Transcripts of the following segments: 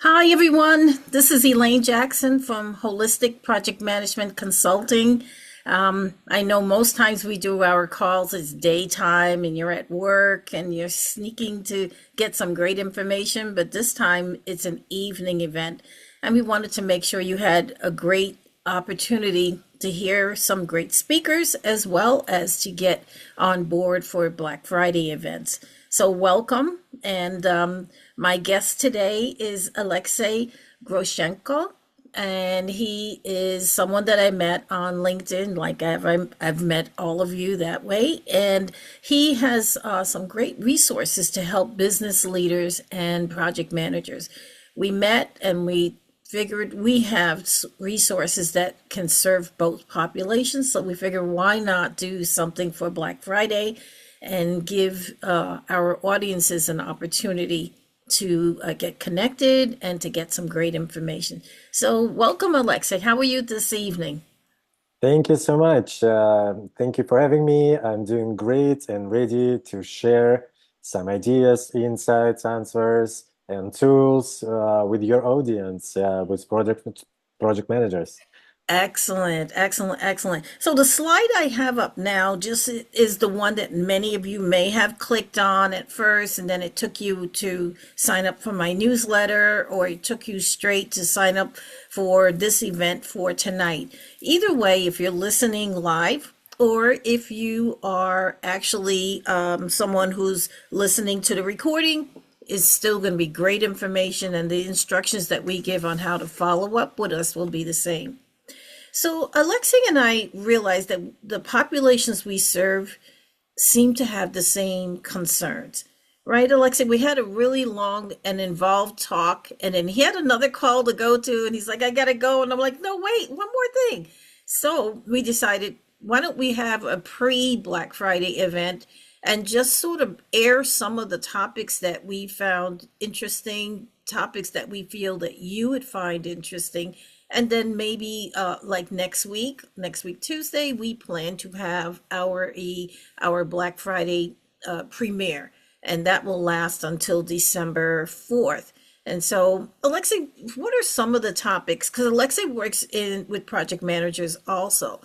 Hi, everyone. This is Elaine Jackson from Holistic Project Management Consulting. I know most times we do our calls, it's daytime and you're at work and you're sneaking to get some great information, but this time it's an evening event. And we wanted to make sure you had a great opportunity to hear some great speakers as well as to get on board for Black Friday events. So, welcome. And my guest today is Aleksei Groshenko, and he is someone that I met on LinkedIn. Like I've met all of you that way, and he has some great resources to help business leaders and project managers. We met and we figured we have resources that can serve both populations, so we figured why not do something for Black Friday and give our audiences an opportunity to get connected and to get some great information. So, welcome, Aleksei. How are you this evening? Thank you so much. Thank you for having me. I'm doing great and ready to share some ideas, insights, answers, and tools with your audience, with project managers. Excellent, excellent, excellent. So the slide I have up now just is the one that many of you may have clicked on at first, and then it took you to sign up for my newsletter, or it took you straight to sign up for this event for tonight. Either way, if you're listening live, or if you are actually someone who's listening to the recording, is still going to be great information, and the instructions that we give on how to follow up with us will be the same. So, Alexei and I realized that the populations we serve seem to have the same concerns, right, Alexei? We had a really long and involved talk, and then he had another call to go to, and he's like, I gotta go. And I'm like, no, wait, one more thing. So, we decided, why don't we have a pre Black Friday event and just sort of air some of the topics that we found interesting, topics that we feel that you would find interesting, and then maybe like next week Tuesday, we plan to have our Black Friday premiere, and that will last until December 4th. And so, Alexei, what are some of the topics? Because Alexei works in with project managers also.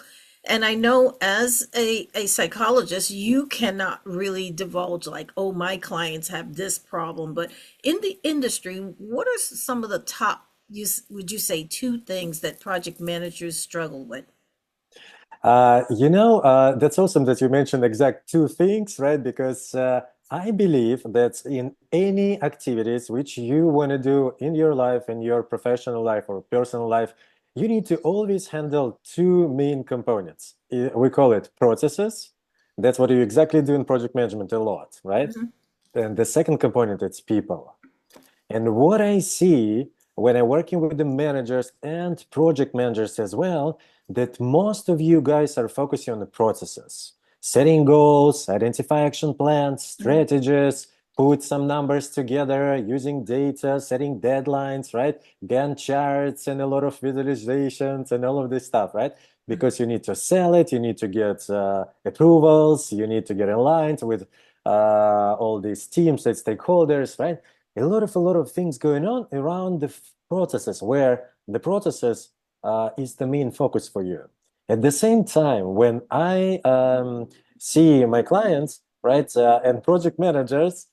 And I know as a psychologist, you cannot really divulge like, oh, my clients have this problem. But in the industry, what are some of the top, would you say, two things that project managers struggle with? That's awesome that you mentioned exact two things, right? Because I believe that in any activities which you want to do in your life, in your professional life or personal life, you need to always handle two main components. We call it processes. That's what you exactly do in project management a lot, right? Mhm. And the second component, it's people. And what I see when I'm working with the managers and project managers as well, that most of you guys are focusing on the processes, setting goals, identify action plans, Mhm. strategies, put some numbers together, using data, setting deadlines, right? Gantt charts and a lot of visualizations and all of this stuff, right? Because you need to sell it, you need to get approvals, you need to get aligned with all these teams and stakeholders, right? A lot of things going on around the processes where the processes is the main focus for you. At the same time, when I see my clients, right, and project managers,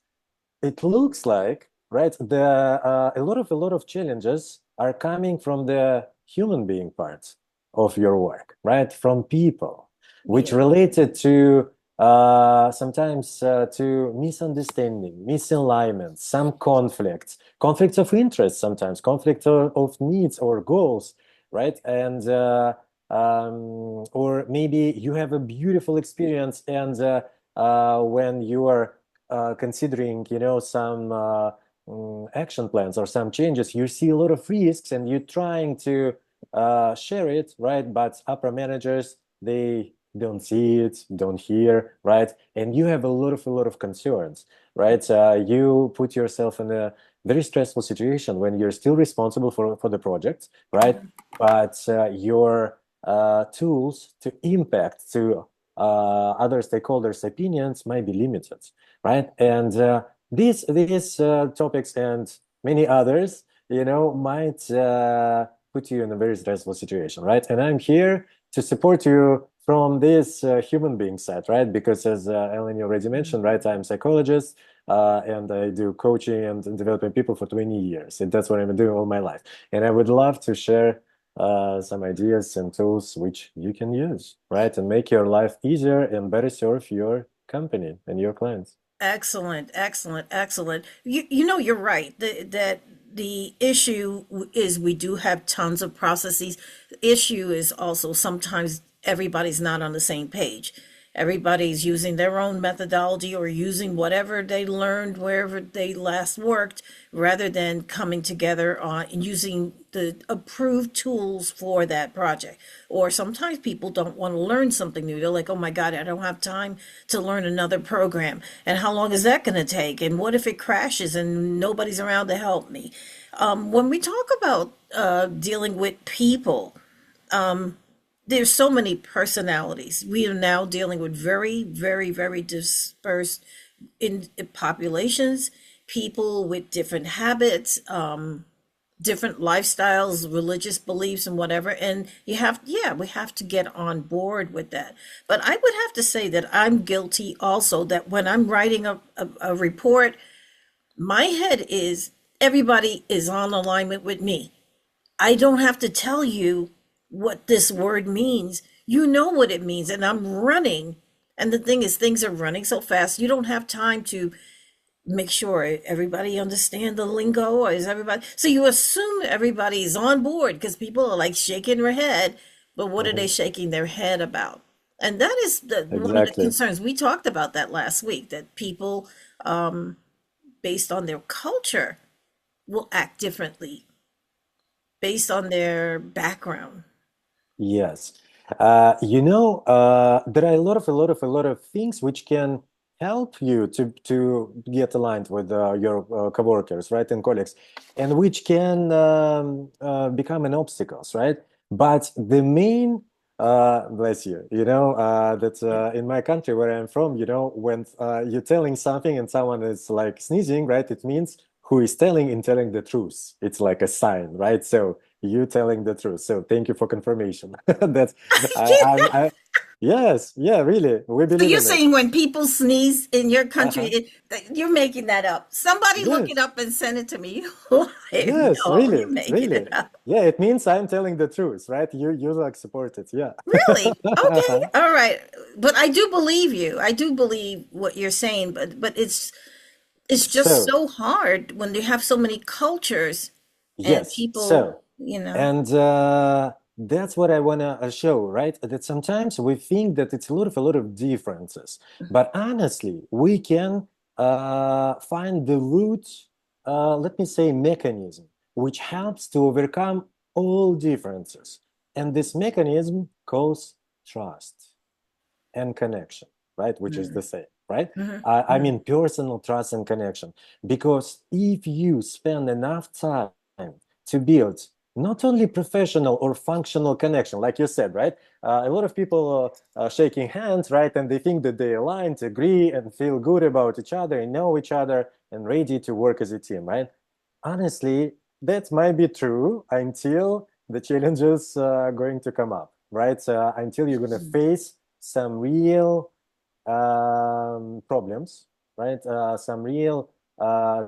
it looks like, right, a lot of challenges are coming from the human being part of your work, right, from people, which Yeah. related to sometimes to misunderstanding, misalignment, some conflicts of interest, sometimes conflict of needs or goals, right, and or maybe you have a beautiful experience and when you are considering, some action plans or some changes, you see a lot of risks and you're trying to share it, right? But upper managers, they don't see it, don't hear, right? And you have a lot of concerns, right? You put yourself in a very stressful situation when you're still responsible for the project, right? But your tools to impact to other stakeholders' opinions might be limited, right? And these topics and many others might put you in a very stressful situation, right? And I'm here to support you from this human being side, right? Because as Ellen already mentioned, right, I'm a psychologist and I do coaching and developing people for 20 years. And that's what I've been doing all my life. And I would love to share some ideas and tools which you can use, right? And make your life easier and better serve your company and your clients. Excellent, excellent, excellent. You're right. That the issue is we do have tons of processes. The issue is also sometimes everybody's not on the same page. Everybody's using their own methodology or using whatever they learned wherever they last worked, rather than coming together on and using the approved tools for that project. Or sometimes people don't want to learn something new. They're like, oh my God, I don't have time to learn another program. And how long is that going to take? And what if it crashes and nobody's around to help me? When we talk about dealing with people, there's so many personalities. We are now dealing with very, very, very dispersed in populations, people with different habits, different lifestyles, religious beliefs, and whatever. And yeah, we have to get on board with that. But I would have to say that I'm guilty also, that when I'm writing a report, my head is everybody is on alignment with me. I don't have to tell you what this word means. You know what it means, and I'm running. And the thing is, things are running so fast, you don't have time to make sure everybody understand the lingo, or is everybody, so you assume everybody's on board because people are like shaking their head, but what are they Mhm. shaking their head about? And that is one of the Exactly. concerns. We talked about that last week, that people, based on their culture, will act differently based on their background. Yes. There are a lot of things which can help you to get aligned with your coworkers, right, and colleagues, and which can become an obstacles, right? But the main, bless you, that in my country where I'm from, when you're telling something and someone is like sneezing, right, it means who is telling and telling the truth. It's like a sign, right? So you telling the truth. So thank you for confirmation. That's I yes, yeah, really. We So believe you're in that. saying when people sneeze in your country, Uh-huh. you're making that up. Somebody look it Yes, up and send it to me. yes, No, you're really, making really. it up. Yeah, it means I'm telling the truth, right? You like support it, yeah. Really? Okay. All right. But I do believe you. I do believe what you're saying, but it's just So, so hard when you have so many cultures and yes, people, so and that's what I want to show, right? That sometimes we think that it's a lot of differences, but honestly, we can find the root, let me say, mechanism, which helps to overcome all differences. And this mechanism calls trust and connection, right? Which is the same, right? hmm I mean, personal trust and connection. Because if you spend enough time to build not only professional or functional connection, like you said, right? A lot of people are shaking hands, right? And they think that they aligned, agree, and feel good about each other and know each other and ready to work as a team, right? Honestly, that might be true until the challenges are going to come up, right? Until you're going to face some real problems, right? Some real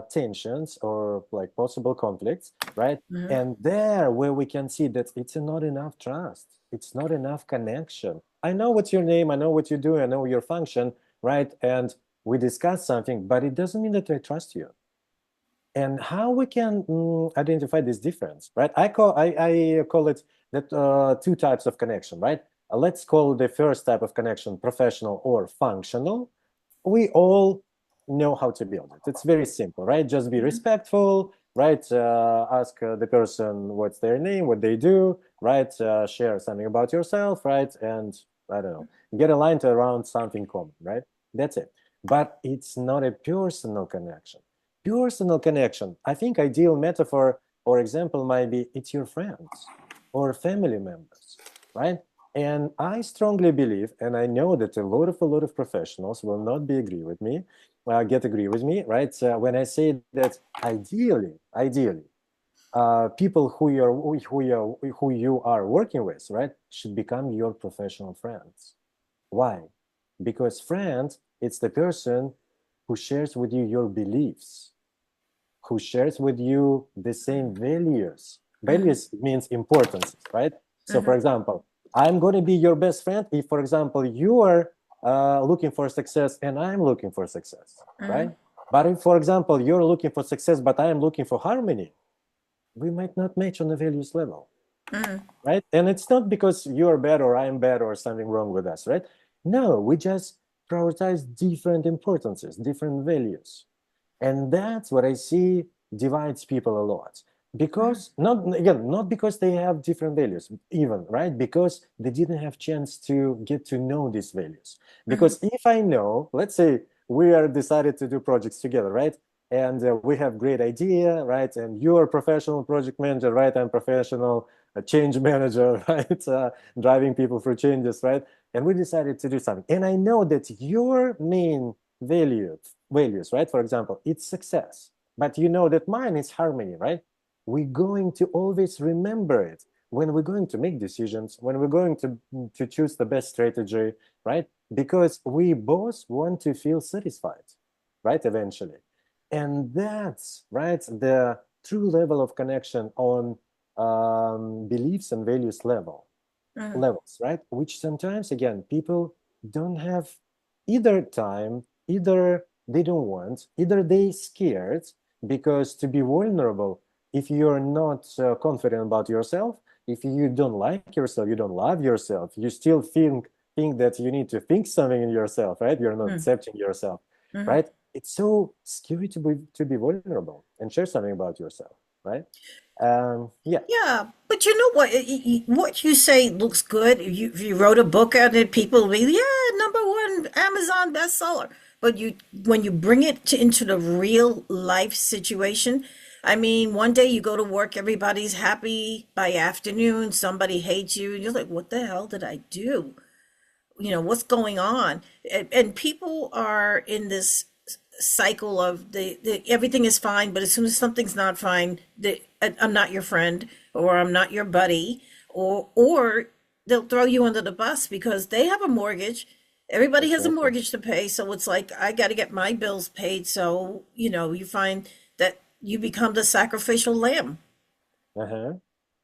tensions or like possible conflicts, right? hmm And there where we can see that it's not enough trust, it's not enough connection. I know what's your name, I know what you do, I know your function, right? And we discuss something, but it doesn't mean that I trust you. And how we can identify this difference, right? I call it that two types of connection, right? Let's call the first type of connection professional or functional. We all know how to build it. It's very simple, right? Just be respectful, right? Ask the person what's their name, what they do, right? Share something about yourself, right? And I don't know, get aligned around something common, right? That's it. But it's not a personal connection. Personal connection. I think ideal metaphor or example might be it's your friends or family members, right? And I strongly believe, and I know that a lot of professionals will not be agree with me, get agree with me, right? When I say that ideally, people who you are working with, right, should become your professional friends. Why? Because friend, it's the person who shares with you your beliefs, who shares with you the same values. Mhm, Values means importance, right? So, for mhm, example, I'm going to be your best friend if, for example, you are looking for success and I'm looking for success, right? mhm, But if, for example, you're looking for success, but I am looking for harmony, we might not match on the values level, mhm, right? And it's not because you're bad or I'm bad or something wrong with us, right? No, we just prioritize different importances, different values. And that's what I see divides people a lot. Because not again, not because they have different values, even, right? Because they didn't have chance to get to know these values. mhm, Because if I know, let's say we are decided to do projects together, right? And we have great idea, right? And you're a professional project manager, right? I'm professional change manager, right? Driving people through changes, right? And we decided to do something. And I know that your main values, right? For example, it's success, but you know that mine is harmony, right? We're going to always remember it when we're going to make decisions, when we're going to choose the best strategy, right? Because we both want to feel satisfied, right? Eventually. And that's, right, the true level of connection on beliefs and values mhm, levels, right? Which sometimes, again, people don't have either time, either they don't want, either they scared because to be vulnerable, if you're not confident about yourself, if you don't like yourself, you don't love yourself, you still think that you need to think something in yourself, right? You're not mhm, accepting yourself, mhm. right? It's so scary to be vulnerable and share something about yourself, right? Yeah. Yeah, but you know what? What you say looks good. If you wrote a book on it, people will be, yeah, number one Amazon bestseller. But when you bring it into the real life situation, I mean, one day you go to work, everybody's happy. By afternoon, somebody hates you, and you're like, what the hell did I do? What's going on? And people are in this cycle of everything is fine, but as soon as something's not fine, I'm not your friend, or I'm not your buddy, or they'll throw you under the bus because they have a mortgage. Everybody has a Exactly. mortgage to pay, so it's like I got to get my bills paid. So you find that you become the sacrificial lamb. Uh-huh.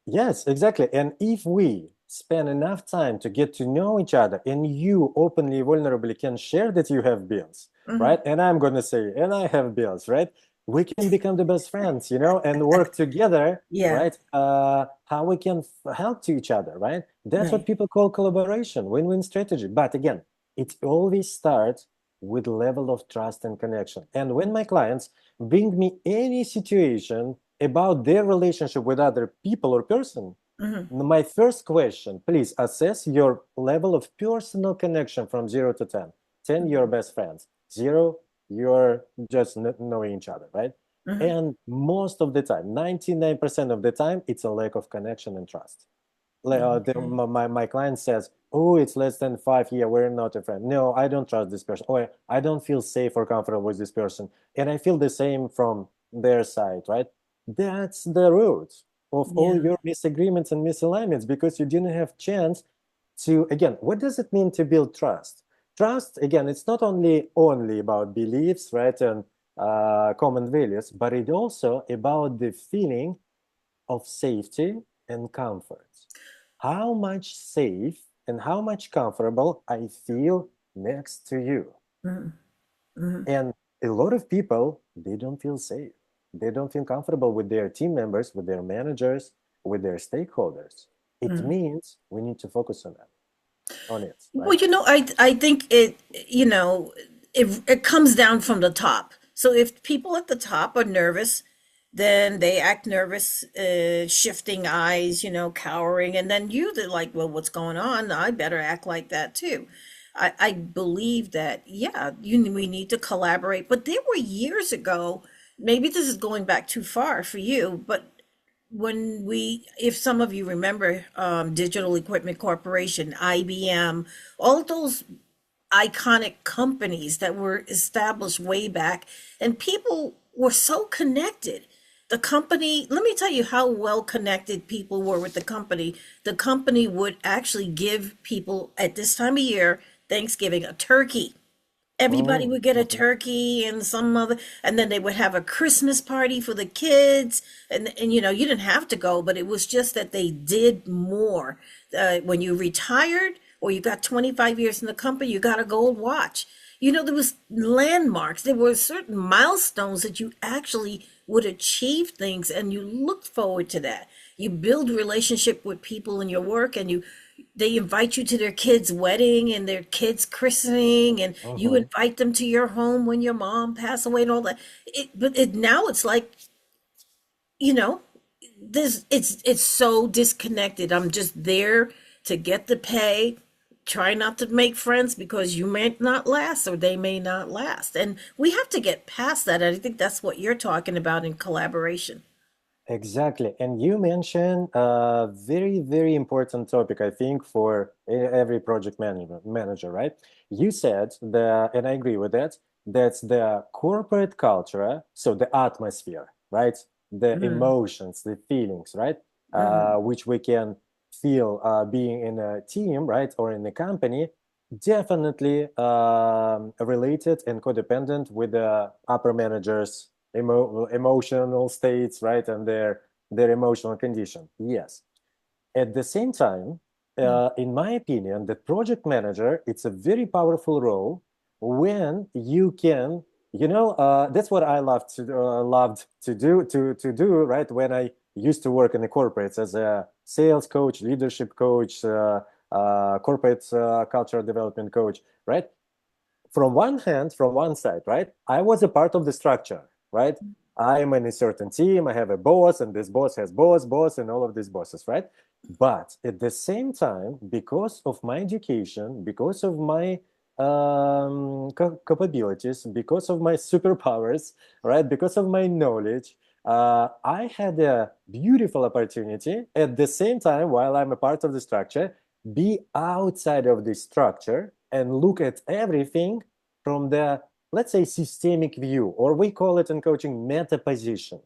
Yes, exactly. And if we spend enough time to get to know each other and you openly, vulnerably can share that you have bills, Hmm. right? And I'm going to say, and I have bills, right? We can become the best friends, and work together, Yeah. right? How we can help to each other, right? That's what Right. people call collaboration, win-win strategy. But again, it always starts with level of trust and connection. And when my clients bring me any situation about their relationship with other people or person, Hmm. my first question, please assess your level of personal connection from 0 to 10. 10, you're best friends. 0, you're just knowing each other, right? Hmm. And most of the time, 99% of the time, it's a lack of connection and trust. Okay. My client says, oh, it's less than 5 years, we're not a friend. No, I don't trust this person, or I don't feel safe or comfortable with this person, and I feel the same from their side, right? That's the root of all Yeah. your disagreements and misalignments, because you didn't have chance to, again, what does it mean to build trust? Trust, again, it's not only about beliefs, right, and common values, but it also about the feeling of safety and comfort. How much safe and how much comfortable I feel next to you. Hmm. Hmm. And a lot of people, they don't feel safe. They don't feel comfortable with their team members, with their managers, with their stakeholders. It means we need to focus on it, Well, right? I think it comes down from the top. So if people at the top are nervous, then they act nervous, shifting eyes, cowering, and then they're like, well, what's going on? I better act like that too. I believe that, yeah, we need to collaborate. But there were years ago, maybe this is going back too far for you, but if some of you remember, Digital Equipment Corporation, IBM, all of those iconic companies that were established way back, and people were so connected. The company, let me tell you how well connected people were with the company. The company would actually give people at this time of year, Thanksgiving, a turkey. Everybody Mm, would get a mhm. turkey and some other, and then they would have a Christmas party for the kids. And you know, you didn't have to go, but it was just that they did more. When you retired or you got 25 years in the company, you got a gold watch. You know, there was landmarks. There were certain milestones that you actually would achieve things, and you looked forward to that. You build relationship with people in your work, and you they invite you to their kids' wedding and their kids' christening, and you Mhm. invite them to your home when your mom passed away and all that. Now it's like, you know, this it's so disconnected. I'm just there to get the pay, try not to make friends because you may not last or they may not last. And we have to get past that. And I think that's what you're talking about in collaboration. Exactly. And you mentioned a very, very important topic, I think, for every project manager, right? You said and I agree with that, that's the corporate culture, so the atmosphere, right? The Mm, emotions, the feelings, right? mm, Which we can feel being in a team, right? Or in a company, definitely related and codependent with the upper managers emotional states, right, and their emotional condition. Yes. At the same time, mm, in my opinion, the project manager, it's a very powerful role when you can, that's what I loved to do, right? When I used to work in the corporates as a sales coach, leadership coach, corporate cultural development coach, right? From one hand, from one side, right? I was a part of the structure, right? I am in a certain team. I have a boss, and this boss has boss, and all of these bosses, right? But at the same time, because of my education, because of my capabilities, because of my superpowers, right? Because of my knowledge, I had a beautiful opportunity at the same time, while I'm a part of the structure, be outside of the structure and look at everything from the, let's say, systemic view, or we call it in coaching meta position.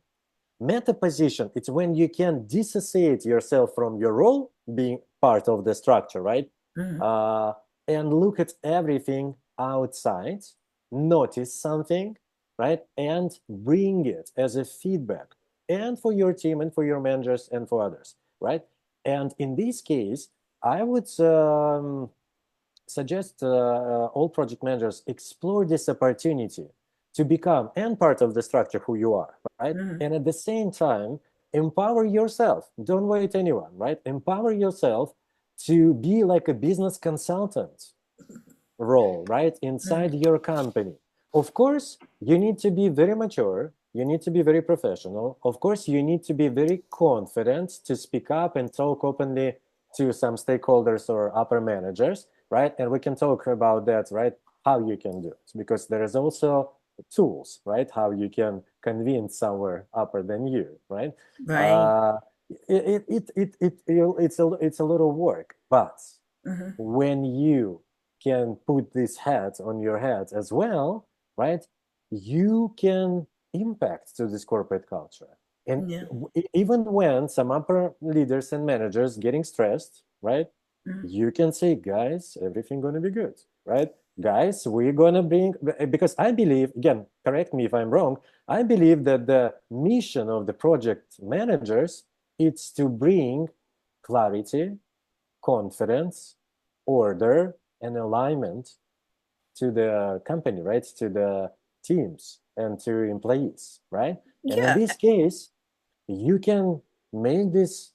Meta position, it's when you can dissociate yourself from your role, being part of the structure, right? mm. Uh, and look at everything outside, notice something, right? And bring it as a feedback, and for your team, and for your managers, and for others, right? And in this case, I would suggest all project managers explore this opportunity to become and part of the structure who you are, right? Mm, And at the same time, empower yourself. Don't wait anyone, right? Empower yourself to be like a business consultant role, right? Inside mm, your company. Of course, you need to be very mature. You need to be very professional. Of course, you need to be very confident to speak up and talk openly to some stakeholders or upper managers, right? And we can talk about that, right? How you can do it, because there is also tools, right? How you can convince somewhere upper than you, right? right. Uh, it's a little work, but Mm-hmm. when you can put this hat on your head as well, right? You can impact to this corporate culture. And Yeah. even when some upper leaders and managers getting stressed, right? Mm, You can say, guys, everything gonna be good, right? Guys, we're gonna bring, because I believe, again, correct me if I'm wrong, I believe that the mission of the project managers is to bring clarity, confidence, order, and alignment to the company, right? To the teams and to employees, right? And in yeah. this case, you can make these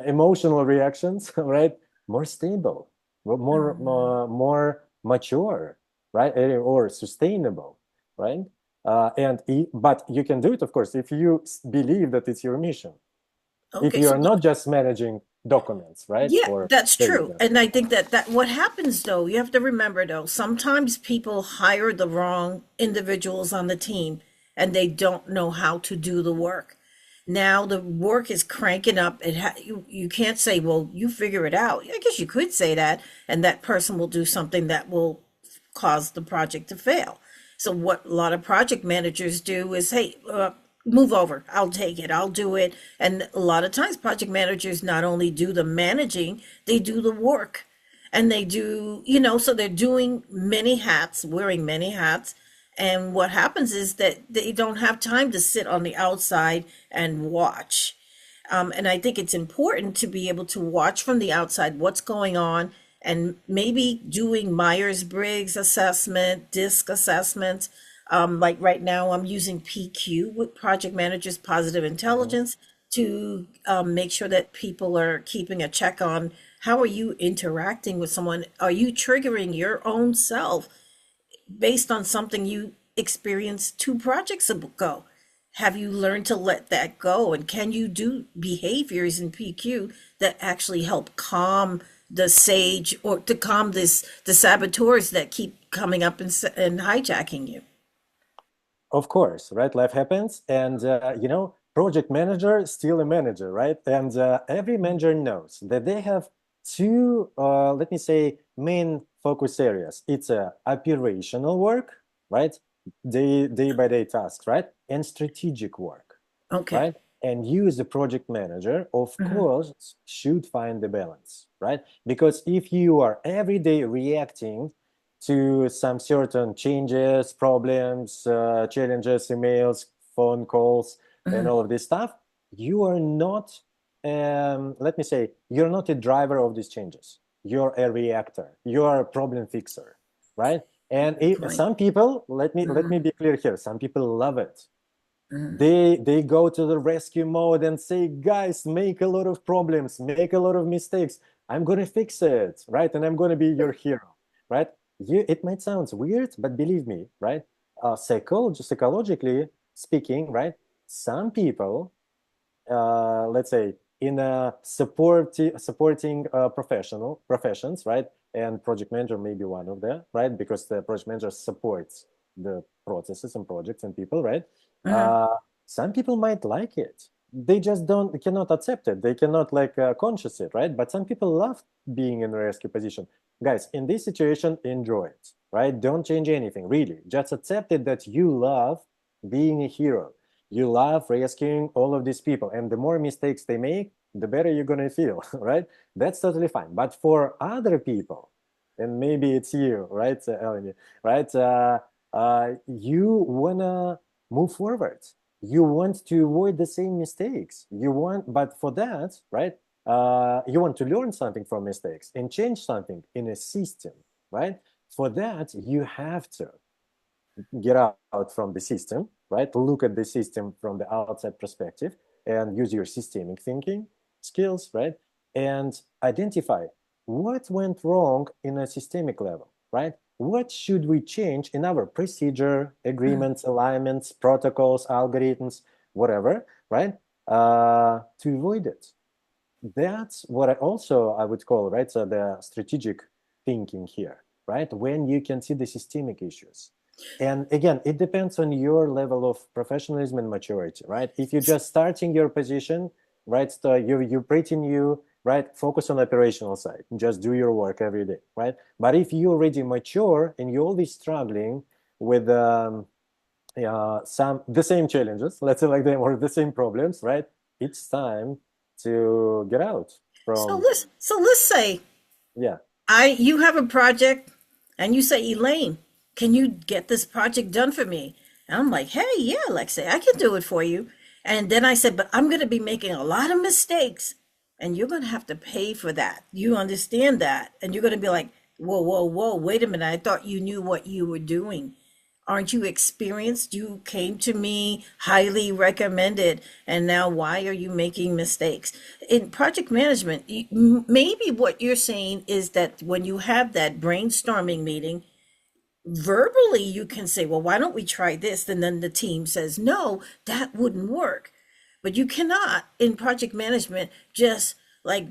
emotional reactions, right, more stable, Mm. more mature, right, or sustainable, right? But you can do it, of course, if you believe that it's your mission. If Okay. you So are not just managing documents, right, yeah, or that's project true. management. And I think that what happens though, you have to remember though, sometimes people hire the wrong individuals on the team and they don't know how to do the work. Now the work is cranking up. You can't say, well, you figure it out. I guess you could say that, and that person will do something that will cause the project to fail. So what a lot of project managers do is, hey, move over. I'll take it. I'll do it. And a lot of times, project managers not only do the managing, they do the work. And they do, so they're doing many hats, wearing many hats. And what happens is that they don't have time to sit on the outside and watch. And I think it's important to be able to watch from the outside what's going on and maybe doing Myers-Briggs assessment, DISC assessments. Like right now, I'm using PQ with Project Managers Positive Mhm. Intelligence to make sure that people are keeping a check on how are you interacting with someone? Are you triggering your own self based on something you experienced 2 projects ago? Have you learned to let that go? And can you do behaviors in PQ that actually help calm the sage or to calm the saboteurs that keep coming up and hijacking you? Of course, right? Life happens, and project manager is still a manager, right? And every manager knows that they have two, let me say, main focus areas. It's operational work, right? Day by day tasks, right? And strategic work, Okay. right? And you, as a project manager, of Mhm. course, should find the balance, right? Because if you are every day reacting to some certain changes, problems, challenges, emails, phone calls, and Mhm. all of this stuff, you are not, let me say, you're not a driver of these changes. You're a reactor. You're a problem fixer, right? And Good point. some people, let me Mhm. be clear here. Some people love it. Mhm. They go to the rescue mode and say, guys, make a lot of problems, make a lot of mistakes. I'm gonna fix it, right? And I'm gonna be your hero, right? It might sound weird, but believe me, right? Psychologically speaking, right? Some people, let's say, in a supporting professions, right? And project manager may be one of them, right? Because the project manager supports the processes and projects and people, right? Mhm. Uh, some people might like it. They just don't cannot accept it. They cannot like conscious it, right? But some people love being in a rescue position. Guys, in this situation, enjoy it, right? Don't change anything, really. Just accept it that you love being a hero. You love rescuing all of these people, and the more mistakes they make, the better you're gonna feel, right? That's totally fine. But for other people, and maybe it's you, right, Eleni, right? You wanna move forward. You want to avoid the same mistakes. But for that, right? You want to learn something from mistakes and change something in a system, right? For that, you have to get out from the system, right? Look at the system from the outside perspective and use your systemic thinking skills, right? And identify what went wrong in a systemic level, right? What should we change in our procedure, agreements, alignments, protocols, algorithms, whatever, right? To avoid it. That's what I would call, right? So the strategic thinking here, right? When you can see the systemic issues. And again, it depends on your level of professionalism and maturity, right? If you're just starting your position, right? So you're pretty new, right? Focus on operational side. Just do your work every day, right? But if you're already mature and you're always struggling with some the same challenges, let's say like them, or the same problems, right? It's time to get out So from, let's say yeah. you have a project and you say, Elaine, can you get this project done for me? And I'm like, hey, yeah, Alexa, I can do it for you. And then I said, but I'm going to be making a lot of mistakes and you're going to have to pay for that. You understand that? And you're going to be like, whoa, whoa, whoa, wait a minute. I thought you knew what you were doing. Aren't you experienced? You came to me, highly recommended, and now why are you making mistakes? In project management, maybe what you're saying is that when you have that brainstorming meeting, verbally you can say, well, why don't we try this? And then the team says, no, that wouldn't work. But you cannot in project management just like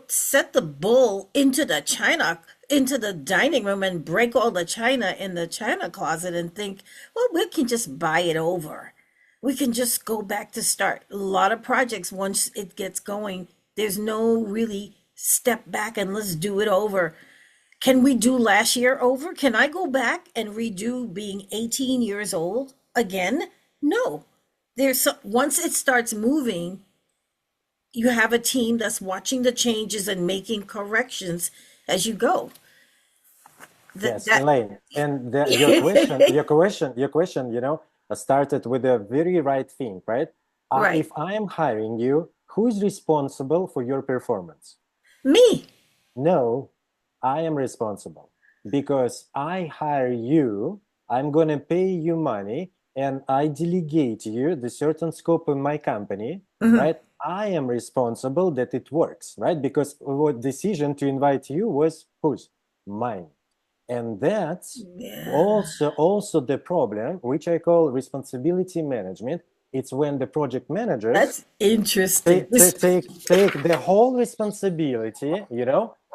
set the bull into the dining room and break all the china in the china closet and think, well, we can just buy it over. We can just go back to start. A lot of projects, once it gets going, there's no really step back and let's do it over. Can we do last year over? Can I go back and redo being 18 years old again? No. once it starts moving, you have a team that's watching the changes and making corrections as you go. That Yes, that Elaine, and your question, started with a very right thing, right? right. If I am hiring you, who is responsible for your performance? Me. No, I am responsible because I hire you, I'm going to pay you money, and I delegate you the certain scope in my company, Mhm. right? I am responsible that it works, right? Because what decision to invite you was whose? Mine. And that's Yeah. also the problem, which I call responsibility management. It's when the project managers That's interesting. take the whole responsibility,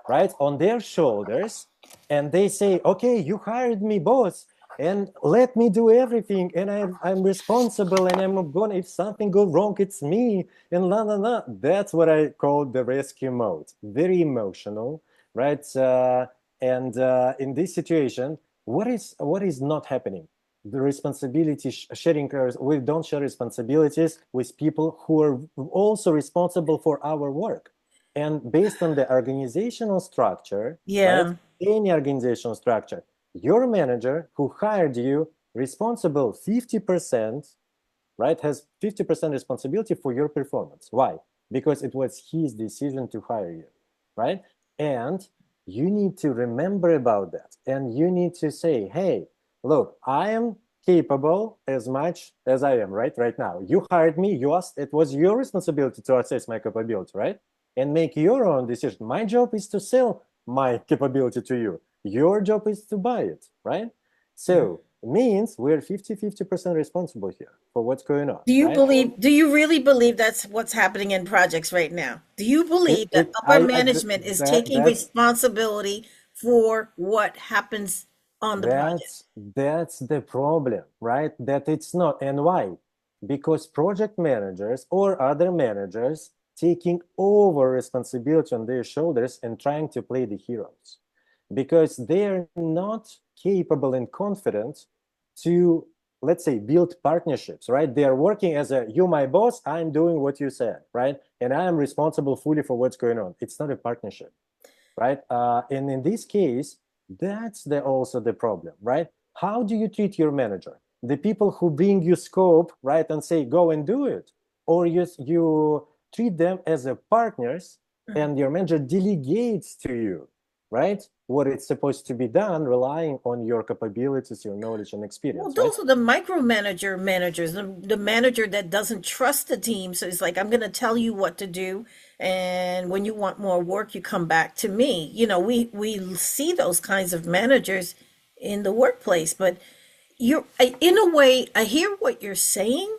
right, on their shoulders, and they say, okay, you hired me, boss, and let me do everything, and I'm responsible, and I'm gonna, if something goes wrong, it's me, and la la la. That's what I call the rescue mode. Very emotional, right? And in this situation, what is not happening? The responsibility sharing, we don't share responsibilities with people who are also responsible for our work. And based on the organizational structure, right, Yeah. any organizational structure, your manager who hired you responsible 50%, right, has 50% responsibility for your performance. Why? Because it was his decision to hire you, right? And you need to remember about that. And you need to say, hey, look, I am capable as much as I am right now. You hired me, you asked, it was your responsibility to assess my capability, right? And make your own decision. My job is to sell my capability to you. Your job is to buy it, right? So it means we're 50% responsible here for what's going on, right? Do you really believe that's what's happening in projects right now? Do you believe that upper management is taking That's responsibility for what happens on the project? that's the problem, right? That it's not. And why? Because project managers or other managers taking over responsibility on their shoulders and trying to play the heroes because they're not capable and confident to, let's say, build partnerships, right? They're working as a, you my boss, I'm doing what you said, right? And I am responsible fully for what's going on. It's not a partnership, right? And in this case, that's also the problem, right? How do you treat your manager? The people who bring you scope, right, and say go and do it, or you treat them as a partners, Mhm. and your manager delegates to you, right, what it's supposed to be done, relying on your capabilities, your knowledge, and Well, experience, right? those are the micromanager managers, the manager that doesn't trust the team. So it's like, I'm going to tell you what to do. And when you want more work, you come back to me. We see those kinds of managers in the workplace, but in a way, I hear what you're saying.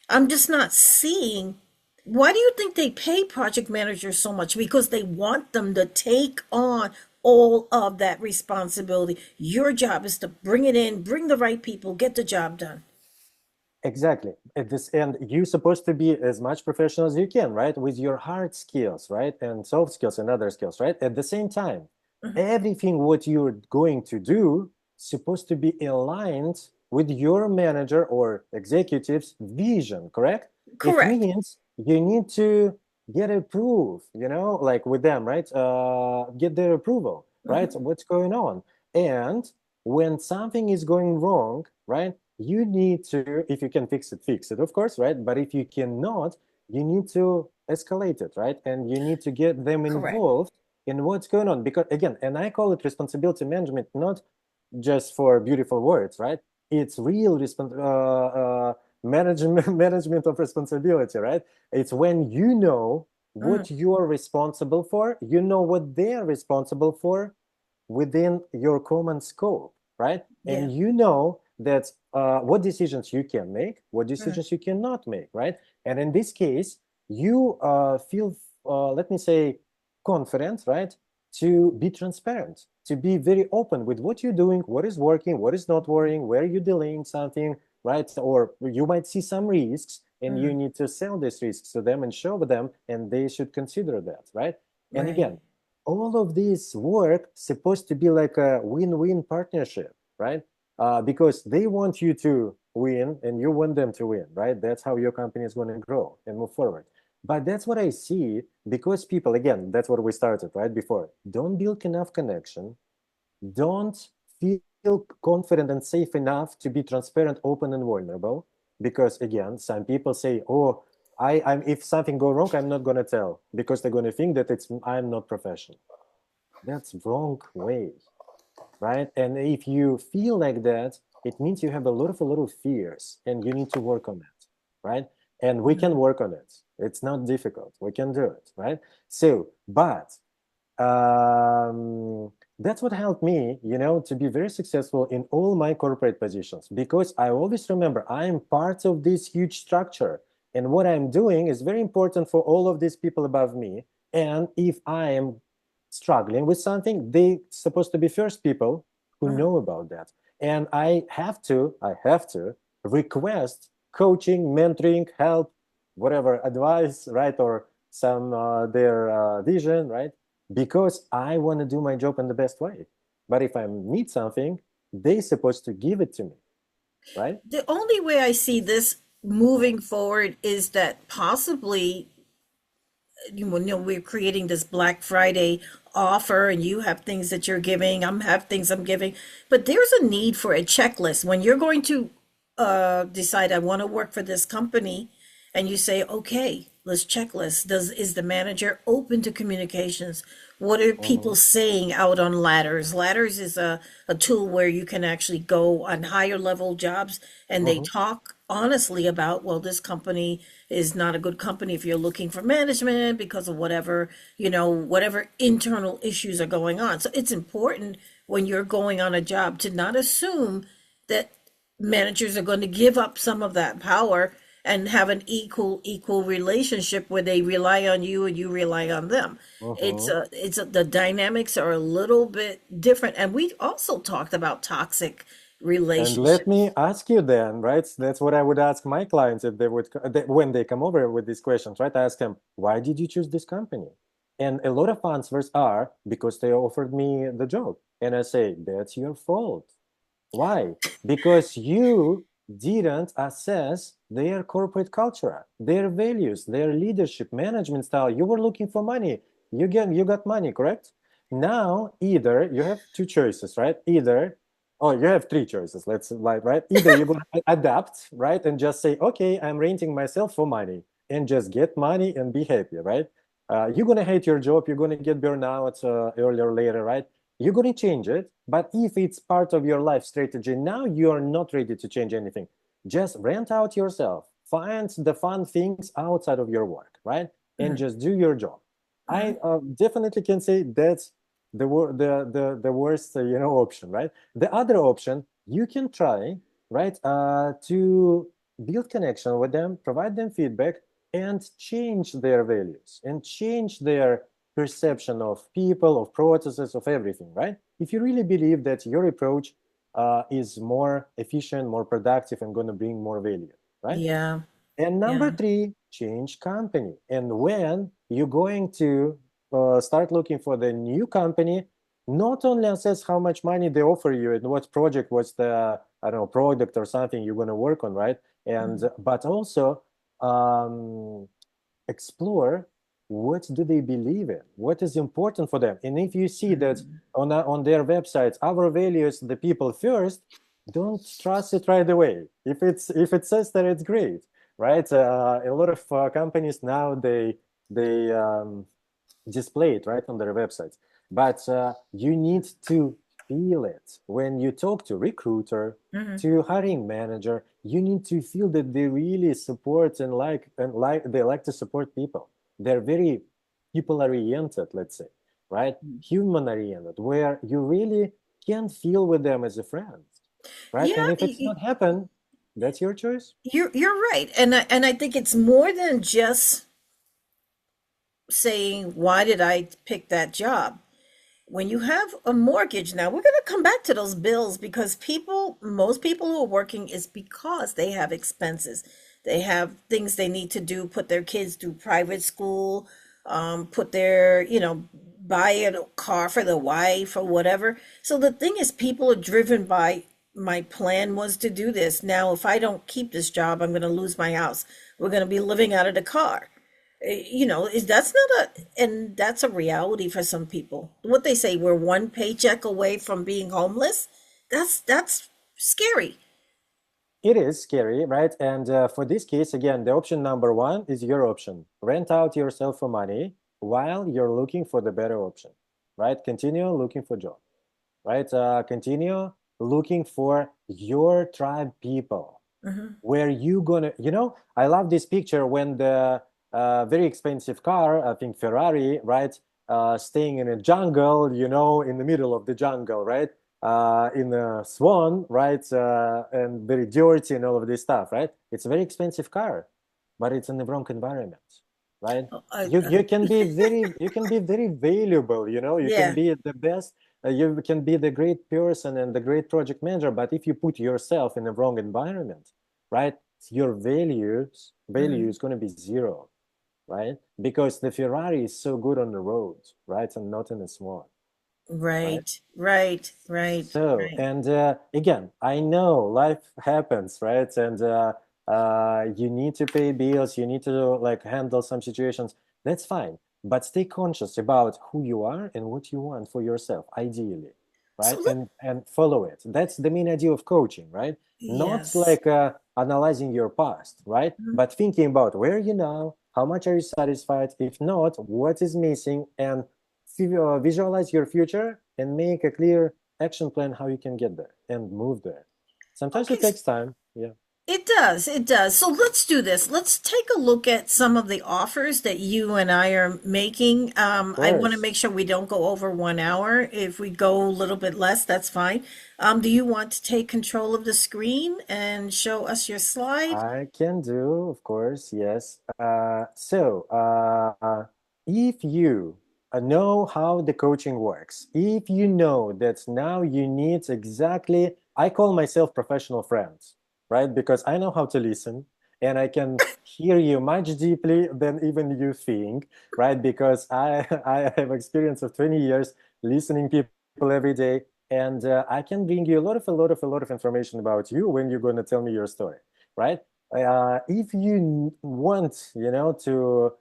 I'm just not seeing. Why do you think they pay project managers so much? Because they want them to take on all of that responsibility. Your job is to bring it in, bring the right people, get the job done. Exactly. At this end, you're supposed to be as much professional as you can, right? With your hard skills, right? And soft skills and other skills, right? At the same time, Mhm. everything what you're going to do supposed to be aligned with your manager or executive's vision, correct? It Correct. means you need to get approved, like with them, right? Get their approval, right? Mhm. What's going on? And when something is going wrong, right? You need to, if you can fix it, of course, right? But if you cannot, you need to escalate it, right? And you need to get them Correct. involved in what's going on. Because again, and I call it responsibility management, not just for beautiful words, right? It's real management of responsibility, right? It's when you know Mhm. what you're responsible for, you know what they're responsible for, within your common scope, right? Yeah. And you know that what decisions you can make, what Mhm. decisions you cannot make, right? And in this case, you feel, let me say, confident, right? To be transparent, to be very open with what you're doing, what is working, what is not working, where you're delaying something, right? Or you might see some risks and you Mhm. need to sell these risks to them and show them, and they should consider that, right? And Right. again, all of this work supposed to be like a win-win partnership, right? Because they want you to win and you want them to win, right? That's how your company is going to grow and move forward. But that's what I see because people, again, that's what we started right before. Don't build enough connection. Don't feel confident and safe enough to be transparent, open, and vulnerable. Because again, some people say, "Oh, I'm if something go wrong, I'm not gonna tell because they're gonna think that I'm not professional." That's wrong way, right? And if you feel like that, it means you have a lot of fears, and you need to work on it, right? And we can work on it. It's not difficult. We can do it, right? So, but um, that's what helped me, to be very successful in all my corporate positions because I always remember I'm part of this huge structure. And what I'm doing is very important for all of these people above me. And if I am struggling with something, they supposed to be first people who know about that. And I have to request coaching, mentoring, help, whatever advice, right? Or some their vision, right? Because I want to do my job in the best way. But if I need something, they're supposed to give it to me, right? The only way I see this moving forward is that possibly, we're creating this Black Friday offer and you have things that you're giving, I'm have things I'm giving, but there's a need for a checklist when you're going to decide I want to work for this company, and you say, okay, let's checklist. Is the manager open to communications? What are people Mhm, saying out on ladders? Ladders is a tool where you can actually go on higher level jobs and they mhm, talk honestly about, well, this company is not a good company if you're looking for management because of whatever, whatever internal issues are going on. So it's important when you're going on a job to not assume that managers are going to give up some of that power and have an equal relationship where they rely on you and you rely on them. mhm. The dynamics are a little bit different, and we also talked about toxic And let relationships. me ask you then, right? That's what I would ask my clients if when they come over with these questions, right? I ask them, why did you choose this company? And a lot of answers are because they offered me the job. And I say, that's your fault. Why? Because you didn't assess their corporate culture, their values, their leadership, management style. You were looking for money. You got money, correct? Now, either you have two choices, right? You have three choices. Let's like right. Either you're gonna adapt, right, and just say, okay, I'm renting myself for money and just get money and be happy, right? You're gonna hate your job. You're gonna get burnout earlier or later, right? You're going to change it, but if it's part of your life strategy, now you're not ready to change anything. Just rent out yourself, find the fun things outside of your work, right? And just do your job. I definitely can say that's the worst option, right? The other option you can try, right, to build connection with them, provide them feedback, and change their values and change their perception of people, of processes, of everything, right? If you really believe that your approach is more efficient, more productive, and going to bring more value, right? Yeah, And number yeah. three, change company. And when you're going to start looking for the new company, not only assess how much money they offer you and what project was the, I don't know, product or something you're going to work on, right? And but also um, explore what do they believe in, what is important for them. And if you see that on their websites our values the people first, don't trust it right away. If it says that, it's great, right? A lot of companies now they display it right on their websites, but you need to feel it when you talk to recruiter, to hiring manager. You need to feel that they really support and they like to support people. They're very people oriented, let's say, right? Human oriented, where you really can feel with them as a friend, right? Yeah, And if it's not happen, that's your choice. you're right, and I think it's more than just saying why did I pick that job. When you have a mortgage, now we're going to come back to those bills because most people who are working is because they have expenses. They have things they need to do, put their kids through private school, put their, buy a car for the wife or whatever. So the thing is, people are driven by my plan was to do this. Now, if I don't keep this job, I'm going to lose my house. We're going to be living out of the car. That's not and that's a reality for some people. What they say, we're one paycheck away from being homeless. That's scary. It is scary, right? And for this case, again, the option number one is your option. Rent out yourself for money while you're looking for the better option, right? Continue looking for job, right? Continue looking for your tribe people Hmm. where you gonna, I love this picture when the very expensive car, I think Ferrari, right, staying in a jungle, in the middle of the jungle, right, in a swan, right, and very dirty and all of this stuff, right. It's a very expensive car, but it's in the wrong environment, right. You can be very valuable, you can Yeah. be the best, you can be the great person and the great project manager, but if you put yourself in the wrong environment, right, your value Mhm. is going to be zero, right, because the Ferrari is so good on the road, right, and not in the small, right. Right, right, right, So, right. and again, I know life happens, right? And you need to pay bills, you need to like handle some situations. That's fine. But stay conscious about who you are and what you want for yourself, ideally, So right? And follow it. That's the main idea of coaching, right? Not yes. like analyzing your past, right? Mhm. But thinking about where you now, how much are you satisfied? If not, what is missing? And visualize your future and make a clear action plan how you can get there and move there. Sometimes Okay, it takes time. Yeah, it does. It does. So let's do this. Let's take a look at some of the offers that you and I are making. of I want to course. make sure we don't go over 1 hour. If we go a little bit less, that's fine. Do you want to take control of the screen and show us your slide? I can do, of course, yes. If you know how the coaching works, if you know that now you need exactly, I call myself professional friends, right? Because I know how to listen and I can hear you much deeply than even you think, right? Because I I have experience of 20 years listening people every day, and I can bring you a lot of information about you when you're going to tell me your story, right? If you want, to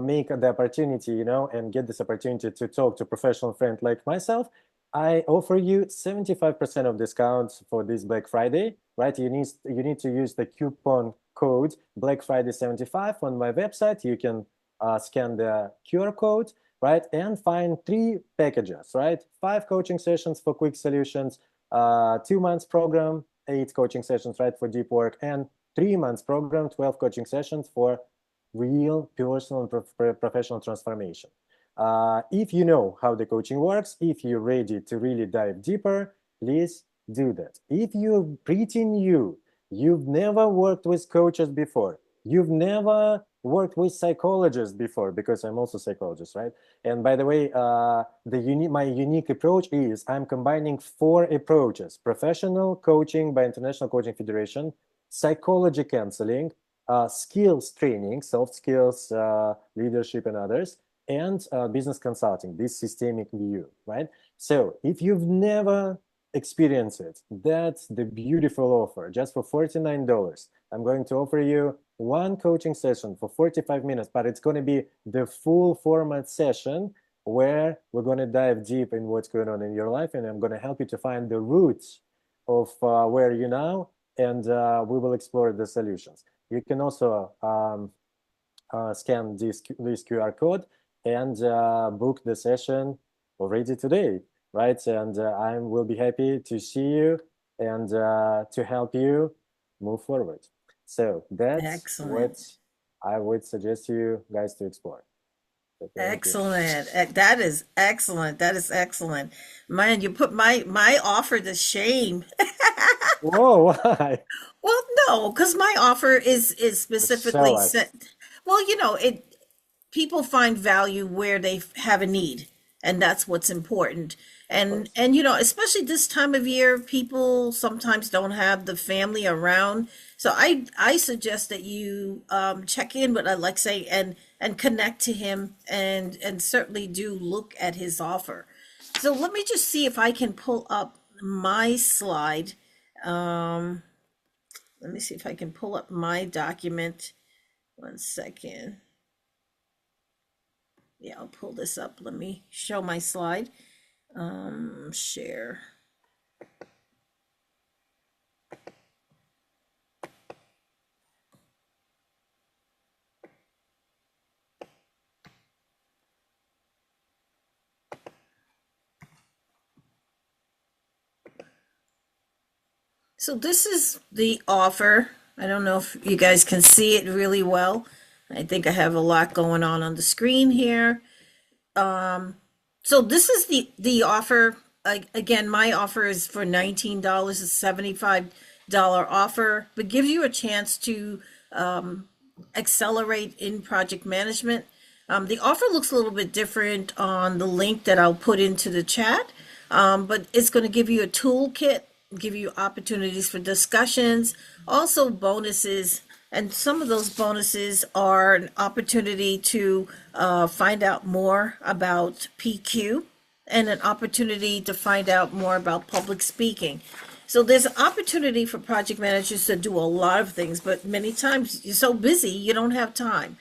make the opportunity, and get this opportunity to talk to professional friend like myself, I offer you 75% of discount for this Black Friday, right? You need to use the coupon code Black Friday 75 on my website. You can scan the QR code, right, and find 3 packages, right? 5 coaching sessions for quick solutions, 2 months program, 8 coaching sessions, right, for deep work, and 3 months program, 12 coaching sessions for real personal and professional transformation. If you know how the coaching works, if you're ready to really dive deeper, please do that. If you're pretty new, you've never worked with coaches before, you've never worked with psychologists before, because I'm also a psychologist, right? And by the way, my unique approach is I'm combining 4 approaches: professional coaching by International Coaching Federation, psychology counseling, skills training, soft skills, leadership, and others, and business consulting, this systemic view, right? So if you've never experienced it, that's the beautiful offer. Just for $49, I'm going to offer you 1 coaching session for 45 minutes, but it's going to be the full format session where we're going to dive deep in what's going on in your life, and I'm going to help you to find the roots of where you're now, and we will explore the solutions. You can also scan this QR code and book the session already today, right? And I will be happy to see you and to help you move forward. So that's what Excellent. I would suggest you guys to explore. So thank you. Excellent. That is excellent. That is excellent. Man, you put my offer to shame. Whoa, why? Well, no, because my offer is Show specifically us. set. Well, it people find value where they have a need, and that's what's important. Of And course. and especially this time of year, people sometimes don't have the family around. So I suggest that you check in with Alexei and connect to him and certainly do look at his offer. So let me just see if I can pull up my slide. Um, Let me see if I can pull up my document. One second. Yeah, I'll pull this up. Let me show my slide. Share. So this is the offer. I don't know if you guys can see it really well. I think I have a lot going on the screen here. So this is the offer. Again, my offer is for $19, a $75 offer, but gives you a chance to accelerate in project management. The offer looks a little bit different on the link that I'll put into the chat, but it's going to give you a toolkit, give you opportunities for discussions, also bonuses. And some of those bonuses are an opportunity to find out more about PQ and an opportunity to find out more about public speaking. So there's an opportunity for project managers to do a lot of things, but many times you're so busy, you don't have time.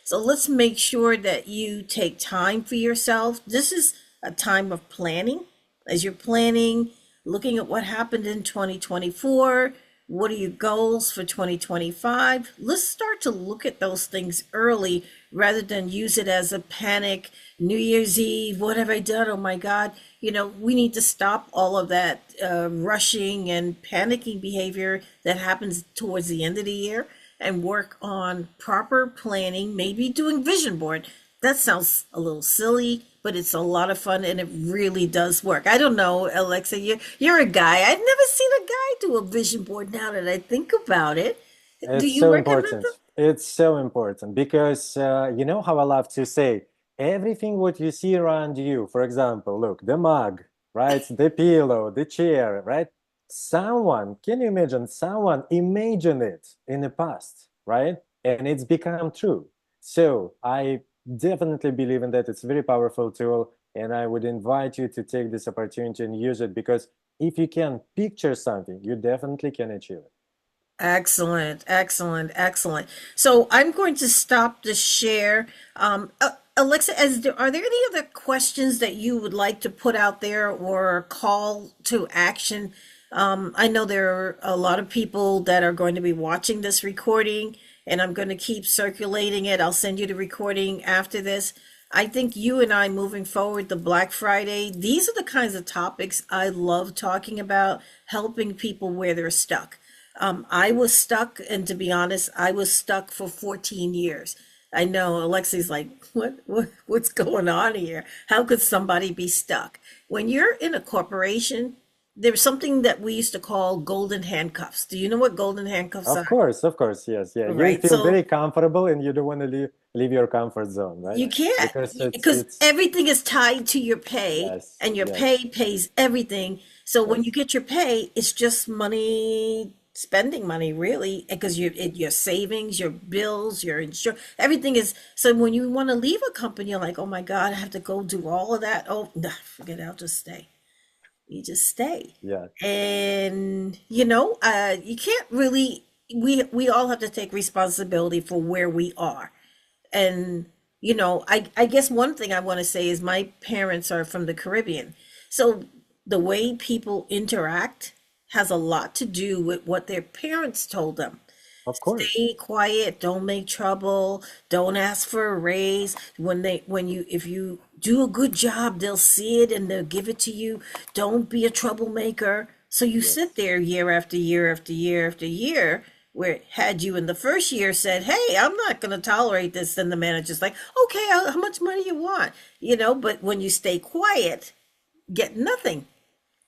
So let's make sure that you take time for yourself. This is a time of planning. As you're planning, looking at what happened in 2024, what are your goals for 2025? Let's start to look at those things early rather than use it as a panic. New Year's Eve, what have I done? Oh my God. We need to stop all of that rushing and panicking behavior that happens towards the end of the year and work on proper planning, maybe doing vision board. That sounds a little silly, but it's a lot of fun and it really does work. I don't know, Alexa, you're a guy. I've never seen a guy do a vision board now that I think about it. Do It's you so recommend them? important. It's so important because you know how I love to say everything what you see around you, for example, look, the mug, right? The pillow, the chair, right? Someone, can you imagine someone imagine it in the past, right? And it's become true. So I definitely believe in that. It's a very powerful tool. And I would invite you to take this opportunity and use it because if you can picture something, you definitely can achieve it. Excellent, excellent, excellent. So I'm going to stop the share. Alexa, are there any other questions that you would like to put out there or call to action? I know there are a lot of people that are going to be watching this recording, and I'm going to keep circulating it. I'll send you the recording after this. I think you and I moving forward, the Black Friday, these are the kinds of topics I love talking about, helping people where they're stuck. I was stuck, and to be honest, I was stuck for 14 years. I know Alexi's like, what's going on here? How could somebody be stuck? When you're in a corporation, there's something that we used to call golden handcuffs. Do you know what golden handcuffs are? Of course, yes, yeah. You Right. feel So very comfortable and you don't want to leave your comfort zone, right? you can't, Because because it's everything is tied to your pay, yes, and your yes, pay pays everything. So when you yes, get your pay, it's just money, spending money, really, because your savings, your bills, your insurance, everything is. So when you want to leave a company, you're like, oh my God, I have to go do all of that. Oh, nah, forget it, I'll just stay. You just stay. yeah, And you can't really. We all have to take responsibility for where we are. And I guess one thing I want to say is my parents are from the Caribbean, so the way people interact has a lot to do with what their parents told them. of course. Stay quiet, don't make trouble, don't ask for a raise. If you do a good job, they'll see it and they'll give it to you. Don't be a troublemaker. So you sit Yes. there year after year after year after year, where had you in the first year said, "Hey, I'm not going to tolerate this," then the manager's like, "Okay, how much money you want?" But when you stay quiet, get nothing.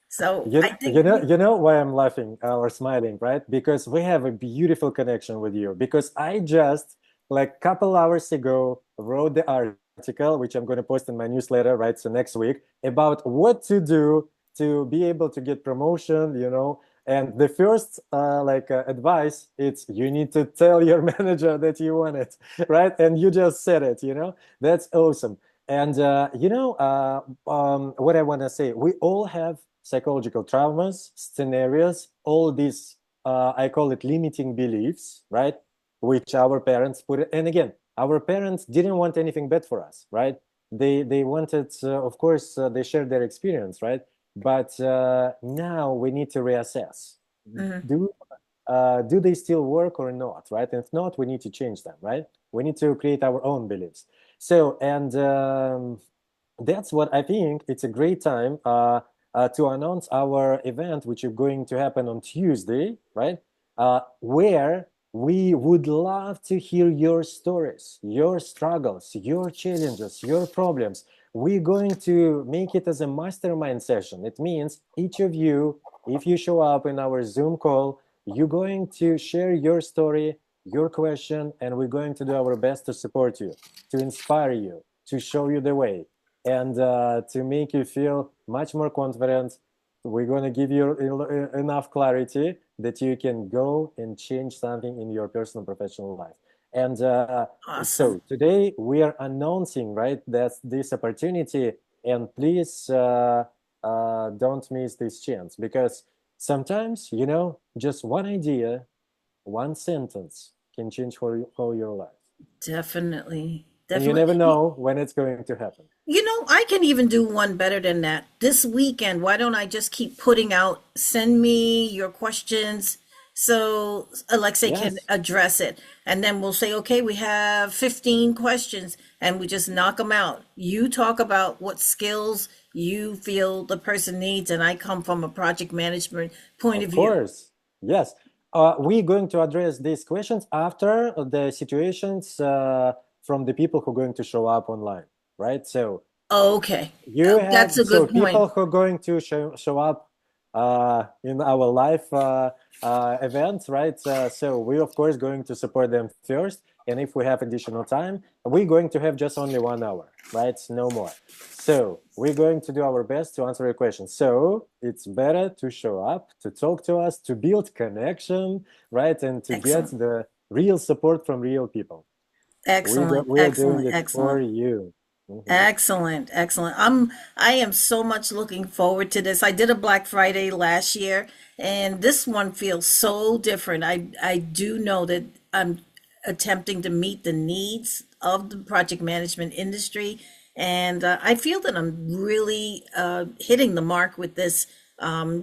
So I think You know why I'm laughing or smiling, right? Because we have a beautiful connection with you. Because I just, like, couple hours ago, wrote the article, which I'm going to post in my newsletter, right? So next week, about what to do to be able to get promotion, you know. And the first, advice, it's you need to tell your manager that you want it, right? And you just said it, you know. That's awesome. And what I want to say, we all have psychological traumas, scenarios, all these, I call it limiting beliefs, right? Which our parents put. And again, our parents didn't want anything bad for us, right? They wanted, of course, they shared their experience, right? But now we need to reassess. Hmm. Do do they still work or not, right? And if not, we need to change them, right? We need to create our own beliefs. So, and that's what I think. It's a great time to announce our event, which is going to happen on Tuesday, right? Where we would love to hear your stories, your struggles, your challenges, your problems. We're going to make it as a mastermind session. It means each of you, if you show up in our Zoom call, you're going to share your story, your question, and we're going to do our best to support you, to inspire you, to show you the way, and to make you feel much more confident. We're going to give you enough clarity that you can go and change something in your personal professional life. And Awesome. so today we are announcing, right, that's this opportunity. And please don't miss this chance, because sometimes, just one idea, one sentence can change whole your life. Definitely. And you Definitely. never know when it's going to happen. I can even do one better than that. This weekend, why don't I just keep putting out, send me your questions so Alexei can Yes, address it. And then we'll say, okay, we have 15 questions and we just knock them out. You talk about what skills you feel the person needs, and I come from a project management point of of view. course. Yes. We're going to address these questions after the situations from the people who are going to show up online, right? So Okay. you That's have a so good point. people who are going to show up in our live events, right? So we of course going to support them first, and if we have additional time, we're going to have just only 1 hour, right? No more. So we're going to do our best to answer your questions. So it's better to show up, to talk to us, to build connection, right, and to get Excellent. the real support from real people. Excellent. We are doing Excellent. it for Excellent. you. Mhm. Excellent, excellent. I am so much looking forward to this. I did a Black Friday last year, and this one feels so different. I do know that I'm attempting to meet the needs of the project management industry, and I feel that I'm really hitting the mark with this,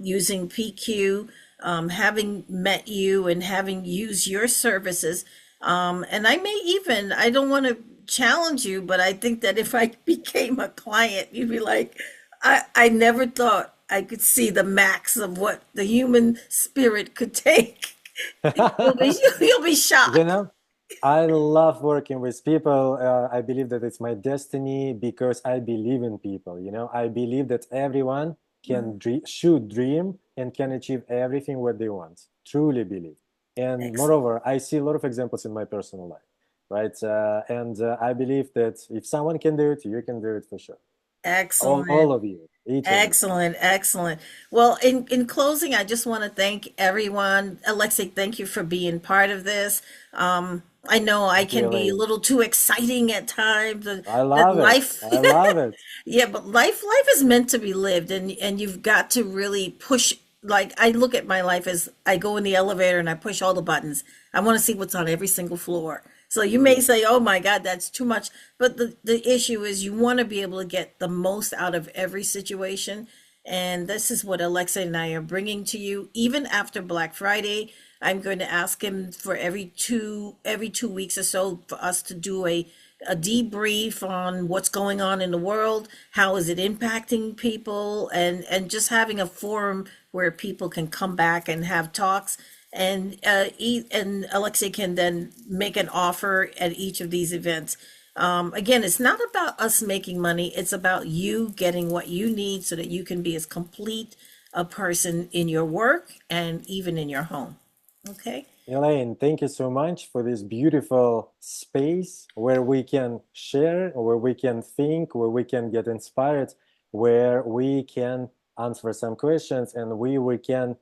using PQ, having met you and having used your services. And I may even, I don't want to challenge you, but I think that if I became a client, you'd be like, I never thought I could see the max of what the human spirit could take. You'll be You shocked. know, I love working with people. I believe that it's my destiny because I believe in people. I believe that everyone should dream and can achieve everything what they want. Truly believe. And Excellent. moreover, I see a lot of examples in my personal life, right? And I believe that if someone can do it, you can do it for sure. All Excellent. of you, each of you. Excellent, excellent. Well, in closing, I just want to thank everyone. Alexei, thank you for being part of this. I know I Thank you, can be a Elaine. little too exciting at times. I That love it. life, I love it. yeah, but life is meant to be lived, and you've got to really push. Like I look at my life as I go in the elevator and I push all the buttons. I want to see what's on every single floor. So you may Yes. say, "Oh my God, that's too much," but the issue is you want to be able to get the most out of every situation, and this is what Alexa and I are bringing to you. Even after Black Friday, I'm going to ask him for every two weeks or so for us to do a debrief on what's going on in the world, how is it impacting people, and just having a forum where people can come back and have talks, and and Alexei can then make an offer at each of these events. Again, it's not about us making money, it's about you getting what you need so that you can be as complete a person in your work and even in your home. Okay. Elaine, thank you so much for this beautiful space where we can share, where we can think, where we can get inspired, where we can answer some questions, and we can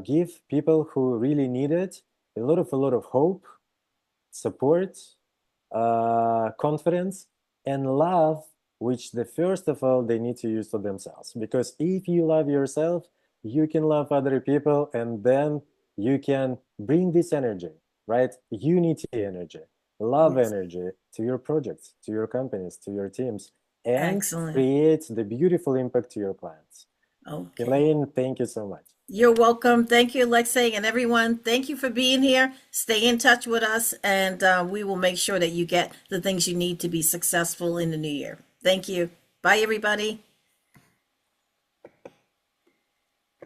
give people who really need it a lot of hope, support, confidence, and love which the first of all they need to use to themselves. Because if you love yourself, you can love other people, and then you can bring this energy, right? Unity energy, love Yes. energy to your projects, to your companies, to your teams, and Excellent. create the beautiful impact to your clients. Okay. Elaine, thank you so much. You're welcome. Thank you, Alexei, and everyone. Thank you for being here. Stay in touch with us, and we will make sure that you get the things you need to be successful in the new year. Thank you. Bye, everybody.